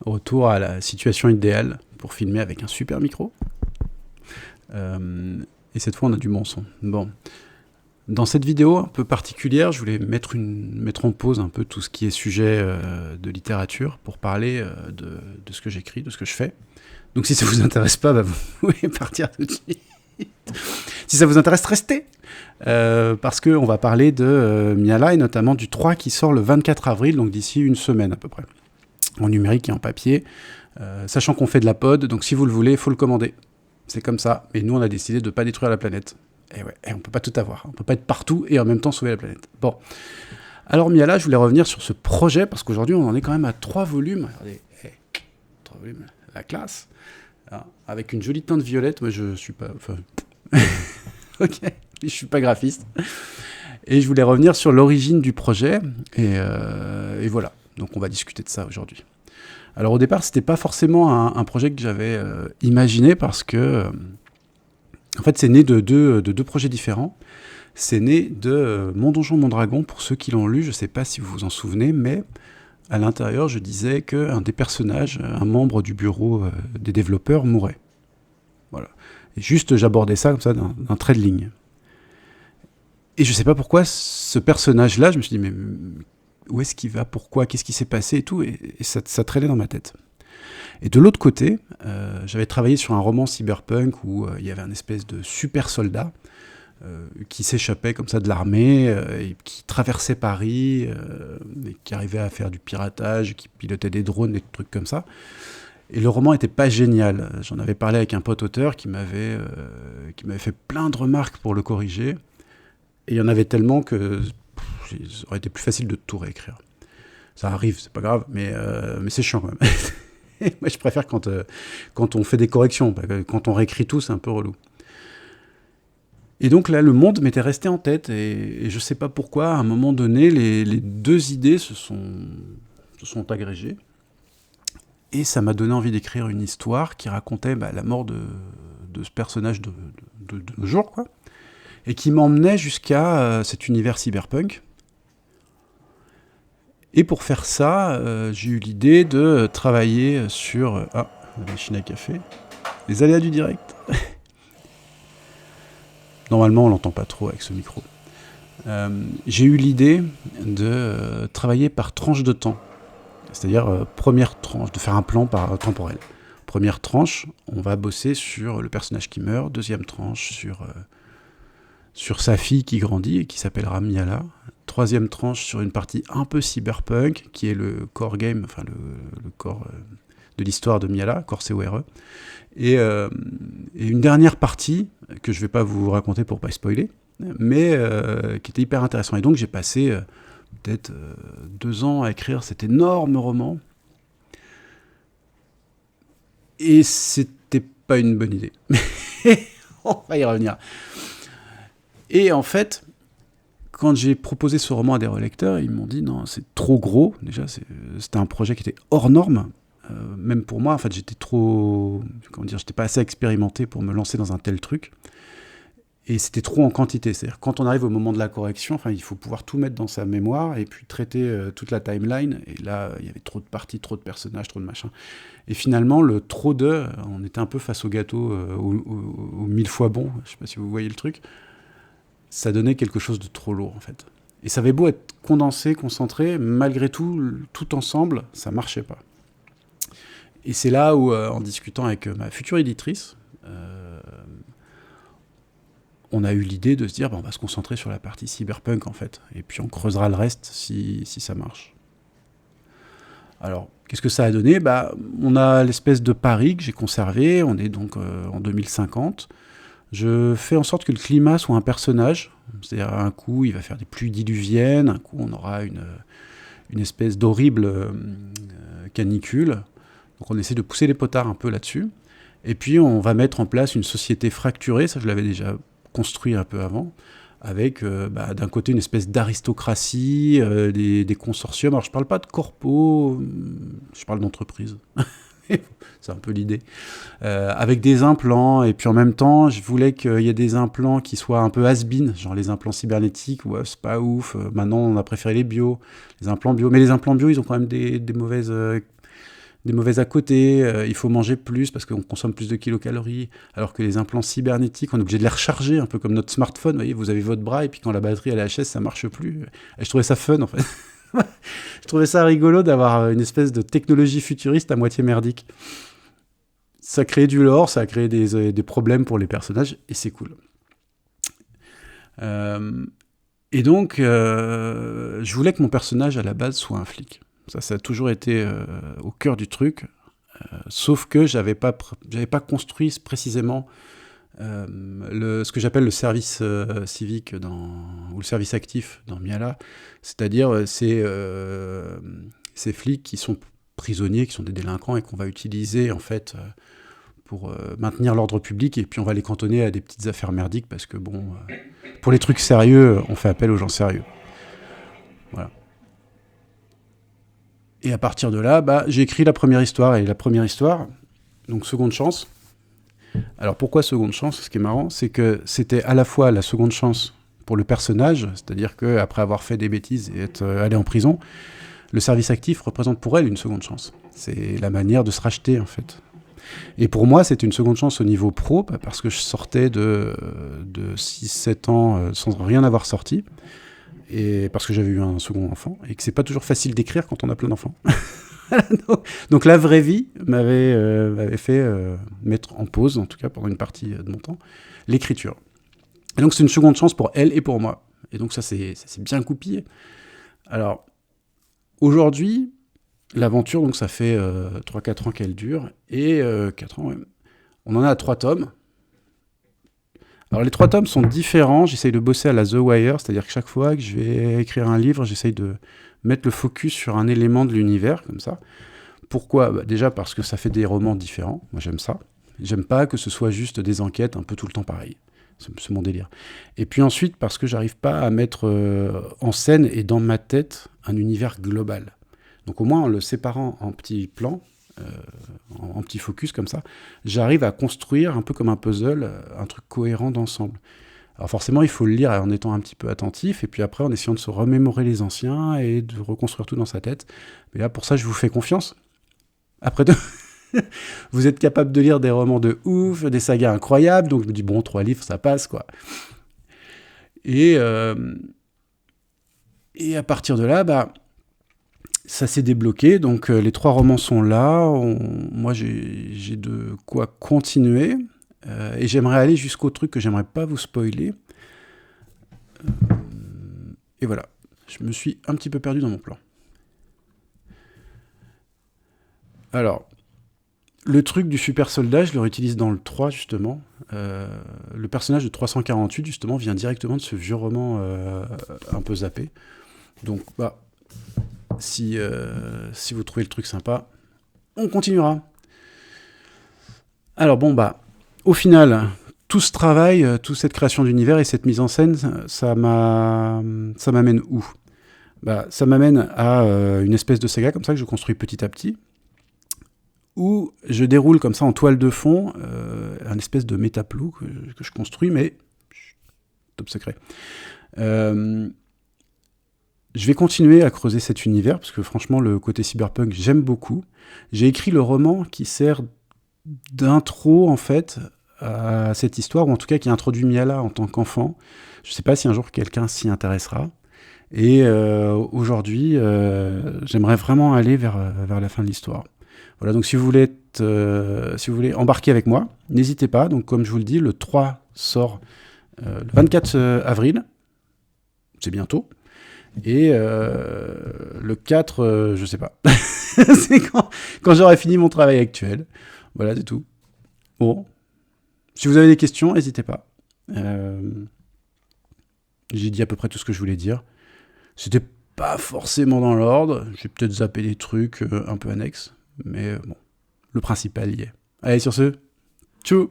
Retour à la situation idéale pour filmer avec un super micro. Et cette fois, on a du bon son. Bon. Dans cette vidéo un peu particulière, je voulais mettre en pause un peu tout ce qui est sujet de littérature pour parler de ce que j'écris, de ce que je fais. Donc si ça vous intéresse pas, bah, vous pouvez partir tout de suite. Si ça vous intéresse, restez parce qu'on va parler de Miala et notamment du 3 qui sort le 24 avril, donc d'ici une semaine à peu près, en numérique et en papier, sachant qu'on fait de la pod, donc si vous le voulez, il faut le commander. C'est comme ça, et nous on a décidé de ne pas détruire la planète. Et ouais, on peut pas tout avoir, on peut pas être partout et en même temps sauver la planète. Bon, alors Miala, je voulais revenir sur ce projet, parce qu'aujourd'hui on en est quand même à 3 volumes, regardez, 3 volumes, la classe, alors, avec une jolie teinte violette, moi je suis pas... Enfin... ok, je suis pas graphiste. Et je voulais revenir sur l'origine du projet, et voilà, donc on va discuter de ça aujourd'hui. Alors au départ, c'était pas forcément un projet que j'avais imaginé, parce que... En fait, c'est né de deux projets différents. C'est né de Mon Donjon, Mon Dragon, pour ceux qui l'ont lu, je ne sais pas si vous vous en souvenez, mais à l'intérieur, je disais qu'un des personnages, un membre du bureau des développeurs, mourait. Voilà. Et juste, j'abordais ça comme ça d'un trait de ligne. Et je ne sais pas pourquoi, ce personnage-là, je me suis dit, mais où est-ce qu'il va, pourquoi, qu'est-ce qui s'est passé et tout, et ça traînait dans ma tête. Et de l'autre côté, j'avais travaillé sur un roman cyberpunk où il y avait un espèce de super soldat qui s'échappait comme ça de l'armée, et qui traversait Paris, et qui arrivait à faire du piratage, qui pilotait des drones, des trucs comme ça. Et le roman n'était pas génial. J'en avais parlé avec un pote auteur qui m'avait fait plein de remarques pour le corriger. Et il y en avait tellement que ça aurait été plus facile de tout réécrire. Ça arrive, c'est pas grave, mais c'est chiant quand même. Moi, je préfère quand on fait des corrections. Quand on réécrit tout, c'est un peu relou. Et donc là, le monde m'était resté en tête. Et je ne sais pas pourquoi, à un moment donné, les deux idées se sont agrégées. Et ça m'a donné envie d'écrire une histoire qui racontait la mort de ce personnage de nos jours, quoi. Et qui m'emmenait jusqu'à cet univers cyberpunk. Et pour faire ça, j'ai eu l'idée de travailler sur... la machine à café. Les aléas du direct. Normalement, on l'entend pas trop avec ce micro. J'ai eu l'idée de travailler par tranche de temps. C'est-à-dire, première tranche, de faire un plan temporel. Première tranche, on va bosser sur le personnage qui meurt. Deuxième tranche, sur sa fille qui grandit et qui s'appellera Miala. Troisième tranche sur une partie un peu cyberpunk, qui est le core game, enfin le core de l'histoire de Miala, core CORE. Et une dernière partie, que je ne vais pas vous raconter pour ne pas spoiler, mais qui était hyper intéressant. Et donc j'ai passé peut-être 2 ans à écrire cet énorme roman. Et c'était pas une bonne idée. On va y revenir. Et en fait, quand j'ai proposé ce roman à des relecteurs, ils m'ont dit non, c'est trop gros. Déjà, c'était un projet qui était hors norme. Même pour moi, en fait, j'étais pas assez expérimenté pour me lancer dans un tel truc. Et c'était trop en quantité. C'est-à-dire, quand on arrive au moment de la correction, il faut pouvoir tout mettre dans sa mémoire et puis traiter toute la timeline. Et là, il y avait trop de parties, trop de personnages, trop de machins. Et finalement, le trop de, on était un peu face au gâteau, au 1000 fois bon. Je sais pas si vous voyez le truc. Ça donnait quelque chose de trop lourd, en fait. Et ça avait beau être condensé, concentré, malgré tout, tout ensemble, ça marchait pas. Et c'est là où, en discutant avec ma future éditrice, on a eu l'idée de se dire, on va se concentrer sur la partie cyberpunk, en fait. Et puis on creusera le reste si ça marche. Alors, qu'est-ce que ça a donné ? On a l'espèce de Paris que j'ai conservé, on est donc en 2050. Je fais en sorte que le climat soit un personnage. C'est-à-dire, un coup, il va faire des pluies diluviennes, un coup, on aura une espèce d'horrible canicule. Donc on essaie de pousser les potards un peu là-dessus. Et puis on va mettre en place une société fracturée, ça je l'avais déjà construit un peu avant, avec d'un côté une espèce d'aristocratie, des consortiums. Alors je ne parle pas de corpo, je parle d'entreprise. C'est un peu l'idée. Avec des implants, et puis en même temps, je voulais qu'il y ait des implants qui soient un peu has-been, genre les implants cybernétiques, ouais, c'est pas ouf. Maintenant, on a préféré les bio, les implants bio. Mais les implants bio, ils ont quand même des mauvaises des mauvais à côté, il faut manger plus parce qu'on consomme plus de kilocalories, alors que les implants cybernétiques, on est obligé de les recharger, un peu comme notre smartphone, vous avez votre bras, et puis quand la batterie elle HS, ça marche plus. Et je trouvais ça fun, en fait. Je trouvais ça rigolo d'avoir une espèce de technologie futuriste à moitié merdique. Ça crée du lore, ça a créé des problèmes pour les personnages, et c'est cool. Et donc, je voulais que mon personnage, à la base, soit un flic. Ça a toujours été au cœur du truc, sauf que j'avais pas construit précisément ce que j'appelle le service civique ou le service actif dans Miala, c'est-à-dire ces flics qui sont prisonniers, qui sont des délinquants et qu'on va utiliser en fait pour maintenir l'ordre public, et puis on va les cantonner à des petites affaires merdiques parce que pour les trucs sérieux, on fait appel aux gens sérieux. Voilà. Et à partir de là, j'ai écrit la première histoire, et la première histoire, donc Seconde Chance. Alors pourquoi Seconde Chance ? Ce qui est marrant, c'est que c'était à la fois la seconde chance pour le personnage, c'est-à-dire qu'après avoir fait des bêtises et être allé en prison, le service actif représente pour elle une seconde chance. C'est la manière de se racheter, en fait. Et pour moi, c'était une seconde chance au niveau pro, parce que je sortais de 6-7 ans sans rien avoir sorti, et parce que j'avais eu un second enfant, et que c'est pas toujours facile d'écrire quand on a plein d'enfants. Donc la vraie vie m'avait fait mettre en pause, en tout cas pendant une partie de mon temps, l'écriture. Et donc c'est une seconde chance pour elle et pour moi. Et donc ça s'est bien goupillé. Alors, aujourd'hui, l'aventure, donc ça fait 3-4 ans qu'elle dure, et 4 ans, ouais. On en a 3 tomes. Alors les 3 tomes sont différents, j'essaye de bosser à la The Wire, c'est-à-dire que chaque fois que je vais écrire un livre, j'essaye de mettre le focus sur un élément de l'univers, comme ça. Pourquoi ? Déjà parce que ça fait des romans différents, moi j'aime ça. J'aime pas que ce soit juste des enquêtes un peu tout le temps pareilles. C'est mon délire. Et puis ensuite parce que j'arrive pas à mettre en scène et dans ma tête un univers global. Donc au moins en le séparant en petits plans, en petits focus comme ça, j'arrive à construire un peu comme un puzzle, un truc cohérent d'ensemble. Alors forcément, il faut le lire en étant un petit peu attentif, et puis après en essayant de se remémorer les anciens et de reconstruire tout dans sa tête. Mais là, pour ça, je vous fais confiance. Après tout, vous êtes capable de lire des romans de ouf, des sagas incroyables, donc je me dis, 3 livres, ça passe, quoi. Et à partir de là, ça s'est débloqué, donc les 3 romans sont là, moi j'ai de quoi continuer, et j'aimerais aller jusqu'au truc que j'aimerais pas vous spoiler. Et voilà, je me suis un petit peu perdu dans mon plan. Alors, le truc du super soldat, je le réutilise dans le 3, justement. Le personnage de 348, justement, vient directement de ce vieux roman un peu zappé. Donc, si vous trouvez le truc sympa, on continuera. Alors au final, tout ce travail, toute cette création d'univers et cette mise en scène, ça m'amène où ? Ça m'amène à une espèce de saga comme ça que je construis petit à petit, où je déroule comme ça en toile de fond un espèce de métaplot que je construis, mais top secret. Je vais continuer à creuser cet univers, parce que franchement, le côté cyberpunk, j'aime beaucoup. J'ai écrit le roman qui sert d'intro, en fait, à cette histoire, ou en tout cas qui introduit Miala en tant qu'enfant. Je ne sais pas si un jour quelqu'un s'y intéressera. Et aujourd'hui, j'aimerais vraiment aller vers la fin de l'histoire. Voilà, donc si vous voulez embarquer avec moi, n'hésitez pas. Donc comme je vous le dis, le 3 sort le 24 avril. C'est bientôt. Et le 4, je sais pas. C'est quand j'aurai fini mon travail actuel. Voilà, c'est tout. Bon. Si vous avez des questions, n'hésitez pas. J'ai dit à peu près tout ce que je voulais dire. C'était pas forcément dans l'ordre. J'ai peut-être zappé des trucs un peu annexes. Mais bon, le principal y est. Allez, sur ce, tchou!